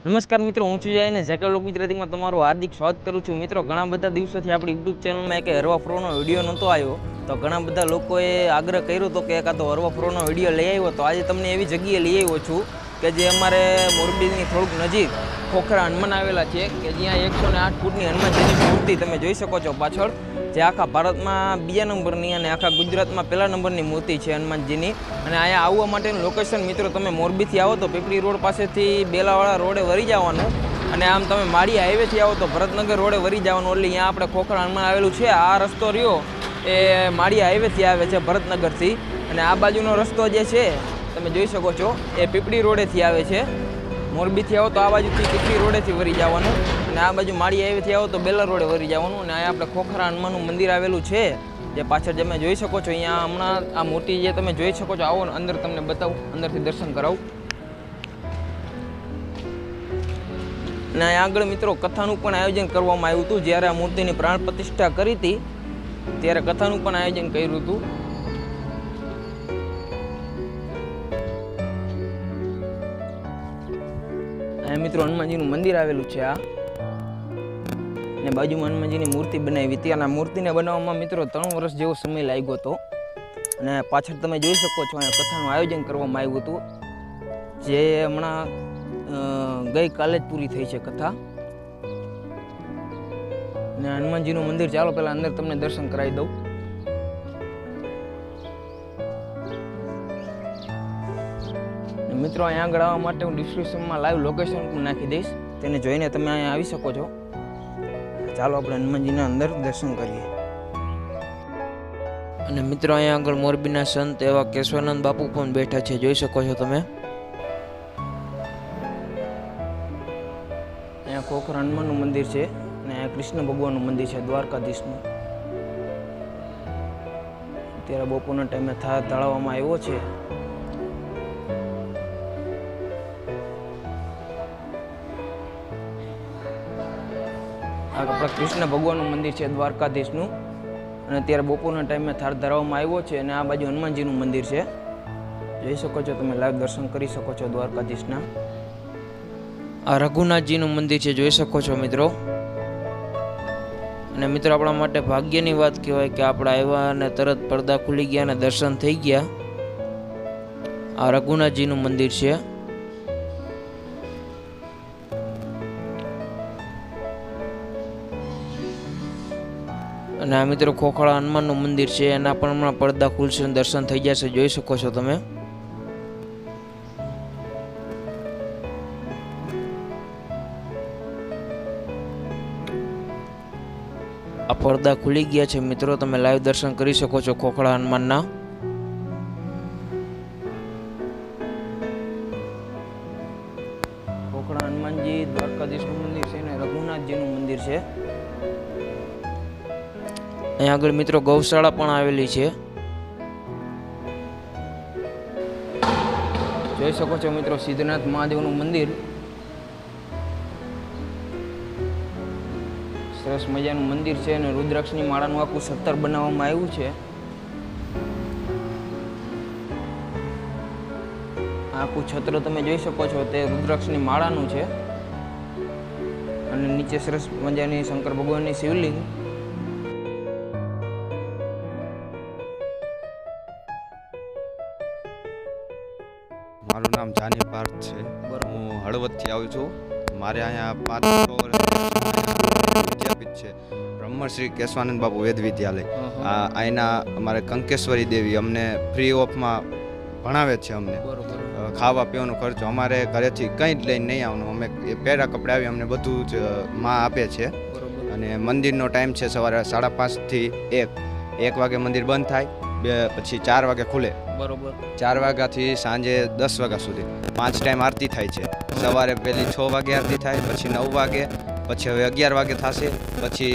નમસ્કાર મિત્રો, હું છું જય અને ઝેકર લોક ગુજરાતીમાં તમારું હાર્દિક સ્વાગત કરું છું. મિત્રો, ઘણા બધા દિવસોથી આપણી યુટ્યુબ ચેનલમાં એક હરવા ફ્રોનો વિડીયો નહોતો આવ્યો, તો ઘણા બધા લોકોએ આગ્રહ કર્યો હતો કે એકાદો હરવા ફ્રોનો વિડીયો લઈ આવ્યો. તો આજે તમને એવી જગ્યાએ લઈ આવ્યો છું કે જે અમારે મોરબીની થોડુંક નજીક ખોખરા હનુમાન આવેલા છે, કે જ્યાં 108 ફૂટની હનુમાનજીની મૂર્તિ તમે જોઈ શકો છો પાછળ, જે આખા ભારતમાં બીજા નંબરની અને આખા ગુજરાતમાં પહેલા નંબરની મૂર્તિ છે હનુમાનજીની. અને અહીંયા આવવા માટેનું લોકેશન મિત્રો, તમે મોરબીથી આવો તો પીપળી રોડ પાસેથી બેલાવાળા રોડે વળી જવાનું, અને આમ તમે માળી હાઈવેથી આવો તો ભરતનગર રોડે વળી જવાનું. એટલે અહીંયા આપણે ખોખરા હનુમાન આવેલું છે. આ રસ્તો રહ્યો એ માળી હાઈવેથી આવે છે ભરતનગરથી, અને આ બાજુનો રસ્તો જે છે તમે જોઈ શકો છો એ પીપળી રોડેથી આવે છે. મોરબીથી આવો તો આ બાજુથી પીપળી રોડેથી વળી જવાનું, અને આ બાજુ માળી હાઈવેથી આવો તો બેલા રોડે વળી જવાનું. અને અહીંયા આપણે ખોખરા હનુમાનનું મંદિર આવેલું છે, જે પાછળ તમે જોઈ શકો છો. અહીંયા હમણાં આ મૂર્તિ જે તમે જોઈ શકો છો, આવો અંદર તમને બતાવું, અંદરથી દર્શન કરાવું. અને અહીંયા આગળ મિત્રો કથાનું પણ આયોજન કરવામાં આવ્યું હતું. જ્યારે આ મૂર્તિની પ્રાણ પ્રતિષ્ઠા કરી હતી ત્યારે કથાનું પણ આયોજન કર્યું હતું. અહીંયા મિત્રો હનુમાનજીનું મંદિર આવેલું છે આ, અને બાજુમાં હનુમાનજીની મૂર્તિ બનાવી હતી. અને આ મૂર્તિને બનાવવામાં મિત્રો 3 વર્ષ જેવો સમય લાગ્યો હતો. અને પાછળ તમે જોઈ શકો છો અહીંયા કથાનું આયોજન કરવામાં આવ્યું હતું, જે હમણાં ગઈકાલે જ પૂરી થઈ છે કથા. અને હનુમાનજીનું મંદિર, ચાલો પહેલા અંદર તમને દર્શન કરાવી દઉં. મિત્રો, અહીંયા આગળ આવવા માટે હું ડિસ્ક્રિપ્શનમાં લાઈવ લોકેશન પણ નાખી દઈશ, તેને જોઈને તમે અહીંયા આવી શકો છો. ચાલો આપણે હનુમાનજીના અંદર દર્શન કરીએ. અને મિત્રો, અહીંયા આગળ મોરબીના સંત એવા કેશવાનંદ બાપુ પણ બેઠા છે, જોઈ શકો છો તમે. અહીંયા ખોખરા હનુમાનનું મંદિર છે, અને અહીંયા કૃષ્ણ ભગવાનનું મંદિર છે, દ્વારકાધીશનું. અત્યારે બપોરના ટાઈમે તળાવવામાં આવ્યો છે. આ આપણા કૃષ્ણ ભગવાનનું મંદિર છે, દ્વારકાધીશનું. અને અત્યારે બપોરના ટાઈમે થાળ ધરાવવામાં આવ્યો છે. અને આ બાજુ હનુમાનજીનું મંદિર છે, જોઈ શકો છો તમે, લાઈવ દર્શન કરી શકો છો દ્વારકાધીશના. આ રઘુનાથજીનું મંદિર છે, જોઈ શકો છો મિત્રો. અને મિત્રો, આપણા માટે ભાગ્યની વાત કહેવાય કે આપણે આવ્યા અને તરત પડદા ખુલી ગયા અને દર્શન થઈ ગયા. આ રઘુનાથજીનું મંદિર છે. અને આ મિત્રો ખોખરા હનુમાનનું મંદિર છે, એના પણ હમણાં પડદા ખુલશે, દર્શન થઈ જશે, જોઈ શકો છો તમે. આ પડદા ખુલી ગયા છે મિત્રો, તમે લાઈવ દર્શન કરી શકો છો ખોખરા હનુમાનના. ખોખરા હનુમાનજી, દ્વારકાધીશનું મંદિર છે, અને રઘુનાથજીનું મંદિર છે. અહીંયા આગળ મિત્રો ગૌશાળા પણ આવેલી છે, જોઈ શકો છો મિત્રો. સિદ્ધનાથ મહાદેવનું મંદિર, સરસ મજાનું મંદિર છે. અને રુદ્રાક્ષની માળાનું આખું સત્તર બનાવવામાં આવ્યું છે. આખું છત્ર તમે જોઈ શકો છો, તે રુદ્રાક્ષની માળાનું છે. અને નીચે સરસ મજાની શંકર ભગવાનની શિવલિંગ. મારું નામ જાની પાર્થ છે. હું હળવદથી આવું છું. મારે અહીંયા 5 વિદ્યાપીઠ છે, બ્રહ્મશ્રી કેશવાનંદ બાપુ વેદ વિદ્યાલય. અહીંના અમારે કંકેશ્વરી દેવી અમને ફ્રી ઓફમાં ભણાવે છે. અમને ખાવા પીવાનો ખર્ચો અમારે ઘરેથી કંઈ જ લઈને નહીં આવવાનું. અમે પહેરા કપડાં આવી અમને બધું જ માં આપે છે. અને મંદિરનો ટાઈમ છે સવારે 5:30 થી 1 વાગે મંદિર બંધ થાય, પછી 4 વાગે ખુલે. બરોબર. 4 વાગ્યાથી સાંજે 10 વાગ્યા સુધી 5 ટાઈમ આરતી થાય છે. સવારે પહેલી 6 વાગે આરતી થાય, પછી 9 વાગે, પછી હવે 11 વાગે થશે, પછી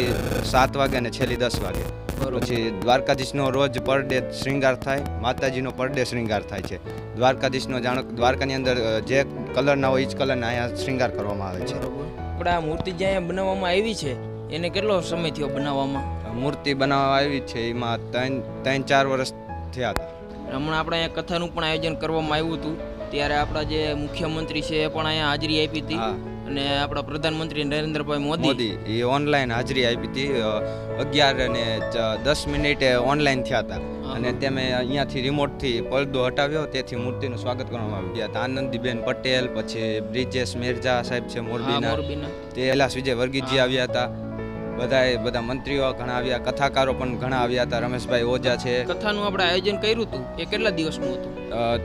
7 વાગે અને છેલ્લી 10 વાગે. પછી દ્વારકાધીશનો રોજ પર ડે શ્રૃંગાર થાય, માતાજીનો પર ડે શ્રૃંગાર થાય છે. દ્વારકાધીશનો જાણો દ્વારકાની અંદર જે કલરના હોય એ જ કલરના અહીંયા શ્રૃંગાર કરવામાં આવે છે. આપણે આ મૂર્તિ જે અહીંયા બનાવવામાં આવી છે એને કેટલો સમય થયો બનાવવામાં? મૂર્તિ બનાવવા આવી છે એમાં 3-4 વર્ષ થયા હતા. હમણાં આપણે અહીંયા કથાનું પણ આયોજન કરવામાં આવ્યું હતું, ત્યારે આપણા જે મુખ્યમંત્રી છે એ પણ અહીંયા હાજરી આપી હતી, અને આપણા પ્રધાનમંત્રી નરેન્દ્રભાઈ મોદી એ ઓનલાઈન હાજરી આપી હતી. 11:10 ઓનલાઈન થયા હતા અને તેમે અહીંયાથી રિમોટથી પડદો હટાવ્યો, તેથી મૂર્તિનું સ્વાગત કરવામાં આવ્યું. આનંદીબેન પટેલ, પછી બ્રિજેશ મેરજા સાહેબ છે મોરબીના, તે કૈલાસ વિજય વર્ગીજી આવ્યા હતા. બધા મંત્રીઓ ઘણા આવ્યા, કથાકારો પણ ઘણા આવ્યા હતા. રમેશભાઈ ઓઝા છે. કથાનું આપણે આયોજન કર્યું હતું એ કેટલા દિવસનું હતું?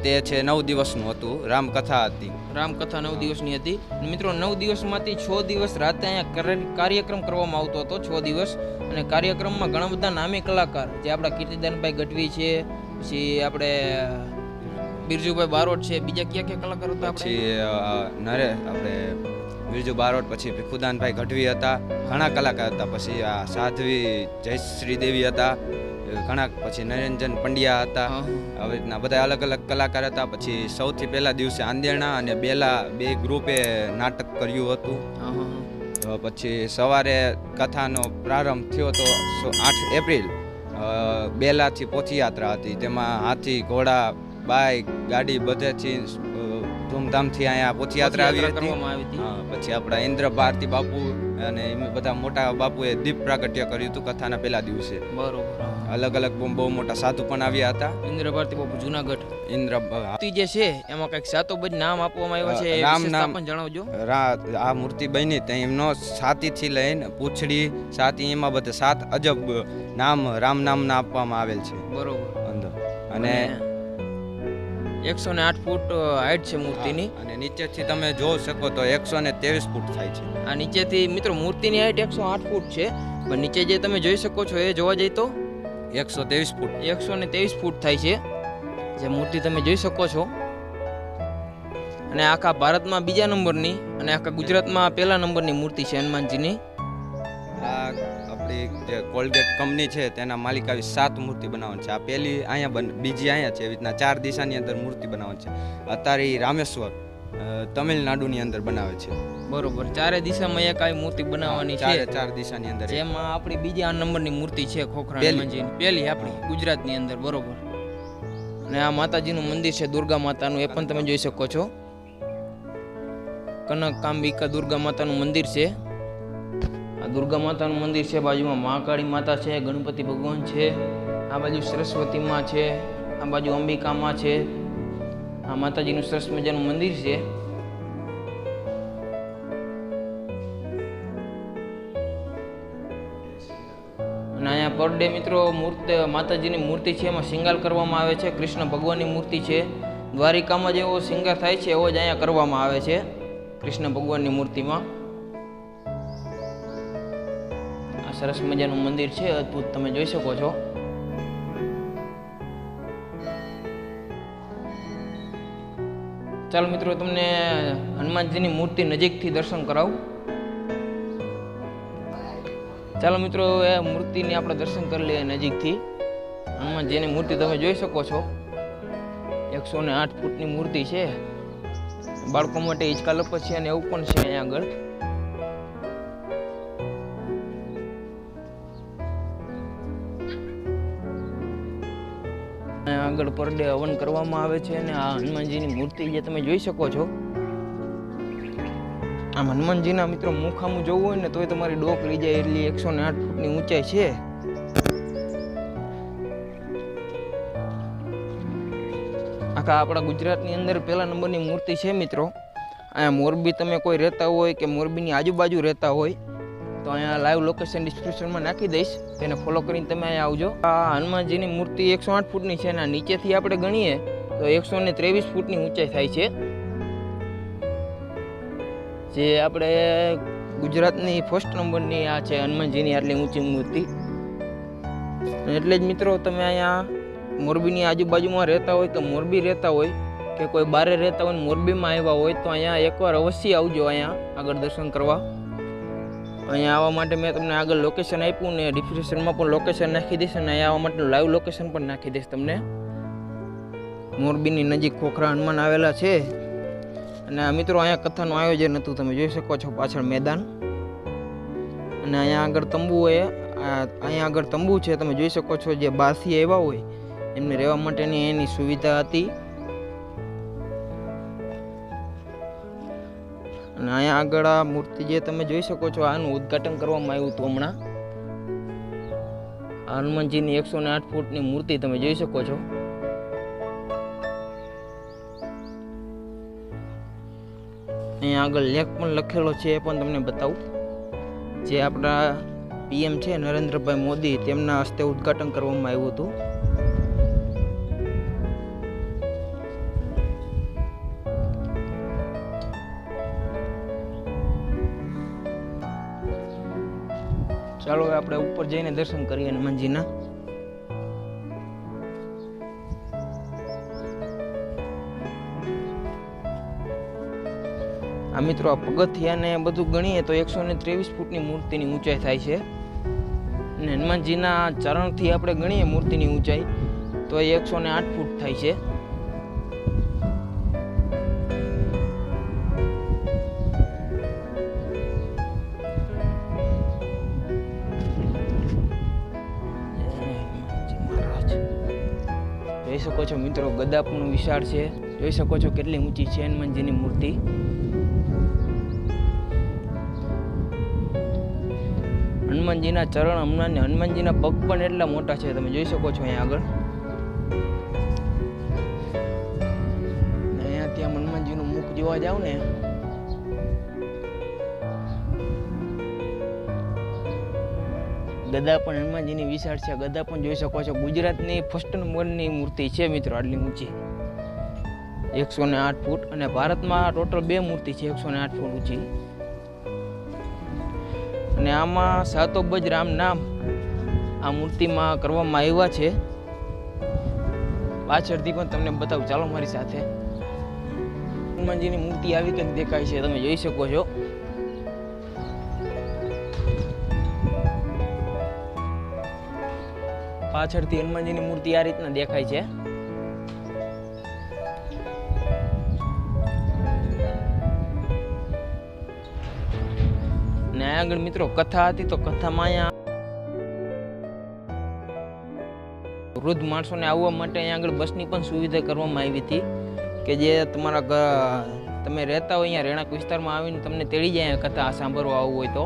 તે છે 9 દિવસનું હતું. રામકથા હતી. રામકથા 9 દિવસની હતી. મિત્રો 9 દિવસમાંથી 6 દિવસ રાતે અહીંયા કાર્યક્રમ કરવામાં આવતો હતો, 6 દિવસ. અને કાર્યક્રમમાં ઘણા બધા નામી કલાકાર, જે આપણા કીર્તિદાનભાઈ ગઢવી છે, પછી આપણે બિરજુભાઈ બારોટ છે, બીજા કયા કલાકારો હતા? પછી આપણે બિરજુ બારોટ, પછી ભીખુદાનભાઈ ગઢવી હતા, ઘણા કલાકાર હતા. પછી આ સાધ્વી જયશ્રી દેવી હતા, ઘણા, પછી નરેન્જન પંડ્યા હતા. આવી રીતના બધા અલગ અલગ કલાકાર હતા. પછી સૌથી પહેલા દિવસે આંદેરણા અને બેલા બે ગ્રુપે નાટક કર્યું હતું. પછી સવારે કથાનો પ્રારંભ થયો તો 8 એપ્રિલ બેલાથી પોથીયાત્રા હતી. તેમાં હાથી, ઘોડા, બાઇક, ગાડી બધેથી ધૂમધામથી અહીંયા પોથીયાત્રા આવી હતી. પછી આપણા ઇન્દ્ર ભારતી બાપુ અને બધા મોટા બાપુએ દીપ પ્રાગટ્ય કર્યું હતું કથાના પહેલા દિવસે. બરોબર. અલગ અલગ બહુ મોટા સાધુ પણ આવ્યા હતા. ઇન્દ્ર ભારતી બાપુ જુનાગઢ. મૂર્તિ જે છે એમાં કઈક 7 બજ નામ આપવામાં આવ્યા છે, રામ નામ પણ જણાવજો. આ મૂર્તિ બની એમનો છાતીથી લઈને પૂંછડી, છાતી, એમાં બધા 7 અજબ નામ રામ નામના આપવામાં આવેલ છે. બરોબર. અંદર અને 108 ફૂટ હાઈટ છે મૂર્તિની, અને નીચેથી તમે જોઈ શકો તો 123 ફૂટ થાય છે. આ નીચેથી મિત્રો મૂર્તિની હાઈટ 108 ફૂટ છે, પણ નીચે જે તમે જોઈ શકો છો એ જોવા જઈએ તો 123 ફૂટ 123 ફૂટ થાય છે, જે મૂર્તિ તમે જોઈ શકો છો. અને આખા ભારતમાં બીજા નંબરની અને આખા ગુજરાતમાં પહેલા નંબરની મૂર્તિ છે હનુમાનજીની. આ આપણી જે કોલગેટ કંપની છે તેના માલિક આવી 7 મૂર્તિ બનાવવાની છે. આ પહેલી અહીંયા બીજી અહીંયા છે. એવી રીતના 4 દિશાની અંદર મૂર્તિ બનાવવાની છે. અત્યારે રામેશ્વર તમિલનાડુની અંદર બનાવે છે. બરોબર. 4 દિશામાં એક આવી મૂર્તિ બનાવવાની છે. 4 દિશાની અંદર, જેમાં આપણી બીજા નંબરની મૂર્તિ છે ખોખરા હનુમાનજીની, પહેલી આપણી ગુજરાતની અંદર. બરોબર. અને આ માતાજીનું મંદિર છે દુર્ગા માતાનું, એ પણ તમે જોઈ શકો છો. કનકાંબિકા દુર્ગા માતાનું મંદિર છે. આ દુર્ગા માતાનું મંદિર છે, બાજુમાં મહાકાળી માતા છે, ગણપતિ ભગવાન છે, આ બાજુ સરસ્વતી માં છે, આ બાજુ અંબિકા માં છે. આ માતાજીનું સરસ મજાનું મંદિર છે. અને અહીંયા પર ડે મિત્રો માતાજીની મૂર્તિ છે એમાં શિંગાર કરવામાં આવે છે. કૃષ્ણ ભગવાનની મૂર્તિ છે. દ્વારિકામાં જેવો શિંગાર થાય છે એવો જ અહીંયા કરવામાં આવે છે કૃષ્ણ ભગવાનની મૂર્તિમાં. આ સરસ મજાનું મંદિર છે, અદ્ભુત, તમે જોઈ શકો છો. ચાલો મિત્રો, તમને હનુમાનજીની મૂર્તિ નજીકથી દર્શન કરાવું. ચાલો મિત્રો, એ મૂર્તિની આપણે દર્શન કરી લઈએ નજીકથી. હનુમાનજીની મૂર્તિ તમે જોઈ શકો છો. 108 ફૂટની મૂર્તિ છે. બાળકો માટે હિંચકા લપટ છે અને એવું પણ છે અહીંયા આગળ. આગળ પર ડે હવન કરવામાં આવે છે. અને આ હનુમાનજીની મૂર્તિ જે તમે જોઈ શકો છો, આમ હનુમાનજીના મિત્રો મુખામું જોવું હોય ને તોય તમારી ડોક લઈ જાય એટલી 108 ફૂટની ઊંચાઈ છે. આખા આપણા ગુજરાતની અંદર પહેલા નંબરની મૂર્તિ છે મિત્રો. અહીંયા મોરબી તમે કોઈ રહેતા હોય કે મોરબીની આજુબાજુ રહેતા હોય તો અહીંયા લાઈવ લોકેશન ડિસ્ક્રિપ્શનમાં નાખી દઈશ, તેને ફોલો કરીને તમે અહીંયા આવજો. આ હનુમાનજીની મૂર્તિ 108 ફૂટની છે અને નીચેથી આપણે ગણીએ તો 123 ફૂટની ઊંચાઈ થાય છે. જે આપણે ગુજરાતની ફર્સ્ટ નંબરની આ છે હનુમાનજીની આટલી ઊંચી મૂર્તિ. એટલે જ મિત્રો, તમે અહીંયા મોરબીની આજુબાજુમાં રહેતા હોય કે મોરબી રહેતા હોય કે કોઈ બારે રહેતા હોય મોરબીમાં આવ્યા હોય તો અહીંયા એકવાર અવશ્ય આવજો અહીંયા આગળ દર્શન કરવા. અહીંયા આવવા માટે મેં તમને આગળ લોકેશન આપ્યું ને ડિસ્ક્રિપ્શનમાં પણ લોકેશન નાખી દઈશ અને અહીંયા આવવા માટેનું લાઈવ લોકેશન પણ નાખી દઈશ તમને. મોરબીની નજીક ખોખરા હનુમાન આવેલા છે. અને આ મિત્રો અહીંયા કથાનું આયોજન હતું, તમે જોઈ શકો છો પાછળ મેદાન. અને અહીંયા આગળ તંબુ અહીંયા આગળ તંબુ છે, તમે જોઈ શકો છો. જે બહારથી આવ્યા હોય એમને રહેવા માટેની એની સુવિધા હતી. અને અહીંયા આગળ આ મૂર્તિ જે તમે જોઈ શકો છો, આનું ઉદ્ઘાટન કરવામાં આવ્યું હતું હમણાં. આ હનુમાનજીની 108 ફૂટની મૂર્તિ તમે જોઈ શકો છો. અહીંયા આગળ લેખ પણ લખેલો છે, એ પણ તમને બતાવું. જે આપણા PM છે નરેન્દ્રભાઈ મોદી, તેમના હસ્તે ઉદ્ઘાટન કરવામાં આવ્યું હતું. ચાલો આપણે ઉપર જઈને દર્શન કરીએ હનુમાનજીના. આ મિત્રો આ પગથિયાને બધું ગણીએ તો 123 ફૂટની મૂર્તિની ઊંચાઈ થાય છે. અને હનુમાનજીના ચરણથી આપણે ગણીએ મૂર્તિની ઊંચાઈ તો એ 108 ફૂટ થાય છે. જોઈ શકો છો મિત્રો, ગદા પણ વિશાળ છે. જોઈ શકો છો કેટલી ઊંચી છે હનુમાનજીની મૂર્તિ. હનુમાનજીના ચરણ, હનુમાનજીના પગ પણ એટલા મોટા છે, તમે જોઈ શકો છો અહીંયા આગળ. અહીંયાથી આમ હનુમાનજીનું મુખ જોવા જાવ ને, ગદા પણ હનુમાનજીની વિશાળ છે. ગદા પણ જોઈ શકો છો. ગુજરાતની ફર્સ્ટ નંબરની મૂર્તિ છે મિત્રો, આટલી ઊંચી 108 ફૂટ. અને ભારતમાં ટોટલ 2 મૂર્તિ છે 108 ફૂટ ઊંચી. અને આમાં સાતોબજ રામ નામ આ મૂર્તિમાં કરવામાં આવ્યા છે. પાછળથી પણ તમને બતાવું, ચાલો મારી સાથે. હનુમાનજીની મૂર્તિ આવી કંઈક દેખાય છે, તમે જોઈ શકો છો. પાછળથી હનુમાનજીની મૂર્તિ આ રીતના દેખાય છે. ને આગળ મિત્રો કથા હતી, તો કથામાં અહીંયા વૃદ્ધ માણસોને આવવા માટે અહીંયા આગળ બસની પણ સુવિધા કરવામાં આવી હતી, કે જે તમે રહેતા હોય અહીંયા રહેણાંક વિસ્તારમાં આવીને તમને તેડી જાય કથા સાંભળવા આવવું હોય તો.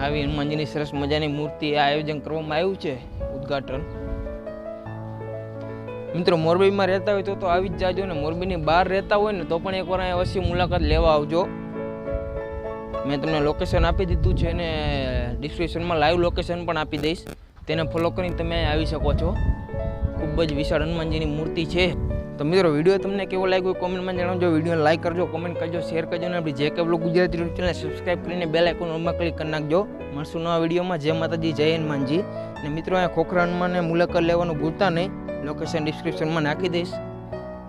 આવી હનુમાનજીની સરસ મજાની મૂર્તિ આયોજન કરવામાં આવ્યું છે, ઉદ્ઘાટન. મિત્રો મોરબીમાં રહેતા હોય તો આવી જ જાજો, ને મોરબીની બહાર રહેતા હોય ને તો પણ એકવાર અહીંયા અવશ્ય મુલાકાત લેવા આવજો. મેં તમને લોકેશન આપી દીધું છે અને ડિસ્ક્રિપ્શનમાં લાઈવ લોકેશન પણ આપી દઈશ, તેને ફોલો કરીને તમે આવી શકો છો. ખૂબ જ વિશાળ હનુમાનજીની મૂર્તિ છે. તો મિત્રો વિડીયો તમને કેવો લાગ્યો કોમેન્ટમાં જણાવજો. વિડીયોને લાઈક કરજો, કોમેન્ટ કરજો, શેર કરજો અને આપણી JK Vlog Gujarati YouTube channel subscribe કરીને બેલ આઇકોન ઓલમાં ક્લિક કરી નાખજો. મળશું નવા વિડીયોમાં. જય માતાજી, જય હનુમાનજી. અને મિત્રો અહીંયા ખોખરા હનુમાનને મુલાકાત લેવાનું ભૂલતા નહીં. લોકેશન ડિસ્ક્રિપ્શનમાં નાખી દઈશ.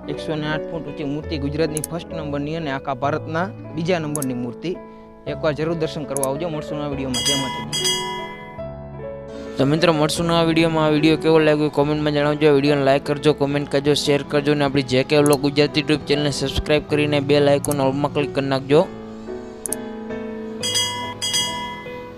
108 ફૂટ ઊંચી મૂર્તિ, ગુજરાતની ફર્સ્ટ નંબરની અને આખા ભારતના 2જા નંબરની મૂર્તિ. એકવાર જરૂર દર્શન કરવા આવજો. મળશું નવા વિડીયોમાં. જય માતાજી. તો મિત્રો મળશું નવા વિડીયોમાં. આ વિડીયો કેવો લાગ્યો કોમેન્ટમાં જણાવજો. વિડીયોને લાઈક કરજો, કોમેન્ટ કરજો, શેર કરજો અને આપણી JK Vlog ગુજરાતી યુટ્યુબ ચેનલને સબસ્ક્રાઈબ કરીને બેલ આઇકોન ઓલમાં ક્લિક કરી નાખજો.